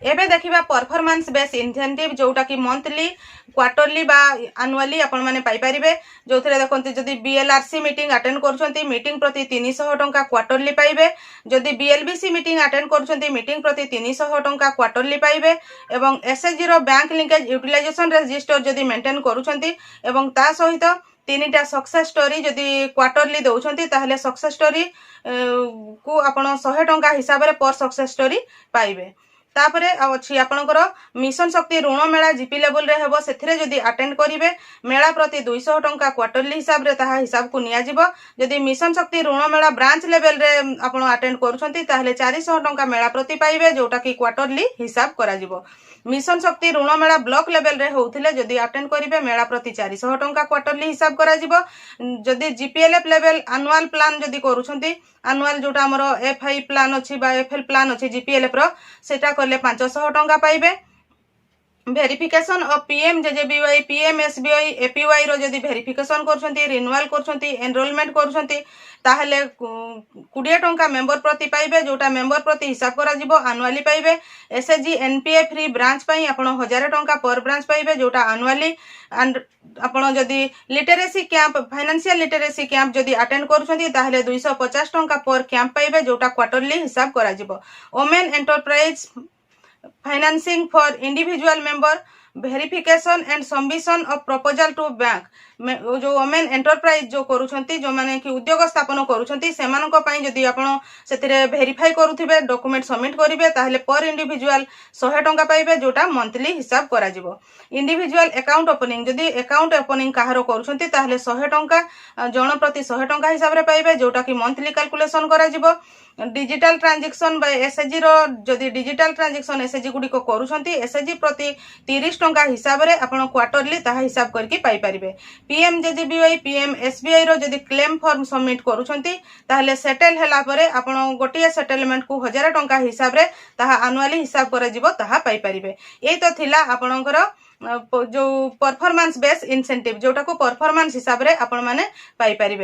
एबे देखिबा performance base incentive जोटा कि मंथली क्वार्टरली बा एनुअली आपण माने पाई परिबे जोथरे देखंती जदी बीएलआरसी मीटिंग अटेंड करछंती मीटिंग प्रति 300 टंका क्वार्टरली पाइबे जदी बीएलबीसी मीटिंग अटेंड करछंती मीटिंग प्रति 300 टंका क्वार्टरली पाइबे एवं एसएचजी रो बैंक लिंकेज यूटिलाइजेशन रजिस्टर जदी मेंटेन करूछंती एवं ता सहित तीनटा सक्सेस स्टोरी जदी क्वार्टरली दउछंती ताहले सक्सेस स्टोरी को आपण 100 टंका हिसाब रे पर सक्सेस स्टोरी पाइबे तापरे अच्छी आपणकर मिशन शक्ति ऋण मेला जीपी लेवल रे हेबो सेथिरे जदी अटेंड करिवे मेला प्रति 200 टंका क्वार्टरली हिसाब रे ताहा हिसाब को निया जिवो जदी मिशन शक्ति ऋण मेला ब्रांच लेवल रे आपण अटेंड करूछंती ताहले 400 टंका मेला प्रति पाइबे जोटा कि क्वार्टरली हिसाब करा जिवो मिशन शक्ति ऋण मेला ब्लॉक लेवल रे होउथिले जदी अटेंड करिवे मेला प्रति 400 टंका क्वार्टरली हिसाब करा जिवो जदी जीपीएलएफ लेवल एनुअल प्लान जदी करूछंती एनुअल जोटा हमरो एफआई प्लान अछि बा एफएल प्लान अछि जीपीएलएफ रो सेटा करले 500 टंका पाइबे verification of PMJJBY PMSBY APY रो जदी वेरिफिकेशन करछंती रिन्यूअल करछंती एनरोलमेंट करछंती ताहले 20 टंका मेंबर प्रति पाइबे जोटा मेंबर प्रति हिसाब करा जिवो एनुअली पाइबे एसएचजी एनपीए फ्री ब्रांच पई आपण 1000 टंका पर ब्रांच पाइबे जोटा एनुअली एंड आपण जदी literacy camp financial literacy camp जदी अटेंड करछंती ताहले 250 टंका पर कैंप पाइबे जोटा क्वार्टरली हिसाब करा जिवो women enterprise financing for individual member verification and submission of proposal to bank जो वुमेन एंटरप्राइज जो करूछंती जो माने कि उद्योग स्थापन करूछंती सेमानक पई जदी आपण सेतिरे वेरीफाई करूथिबे डॉक्यूमेंट सबमिट करिवे ताहले पर इंडिविजुअल 100 टंका पाइबे जोटा मंथली हिसाब करा जिवो इंडिविजुअल अकाउंट ओपनिंग जदी अकाउंट ओपनिंग काहारो करूछंती ताहले 100 टंका जण प्रति 100 टंका हिसाब रे पाइबे जोटा कि मंथली कैलकुलेशन करा जिवो डिजिटल ट्रांजैक्शन बाय एसएचजी रो जदी डिजिटल ट्रांजैक्शन एसएचजी गुडी को करूछंती एसएचजी प्रति 30 टंका हिसाब रे आपण क्वार्टरली ताहा हिसाब करके पाई परिबे पीएमजेजेबीवाई पीएमएसबीआई रो जदी क्लेम फॉर्म सबमिट करूछंती ताहले सेटल हैला परे आपण गोटिया सेटलमेंट को 1000 टंका हिसाब रे ताहा एनुअली हिसाब करे जिवो ताहा पाई परिबे एई तो थिला आपणकर जो परफॉर्मेंस बेस इंसेंटिव जोटा को परफॉर्मेंस हिसाब रे आपण माने पाई परिबे।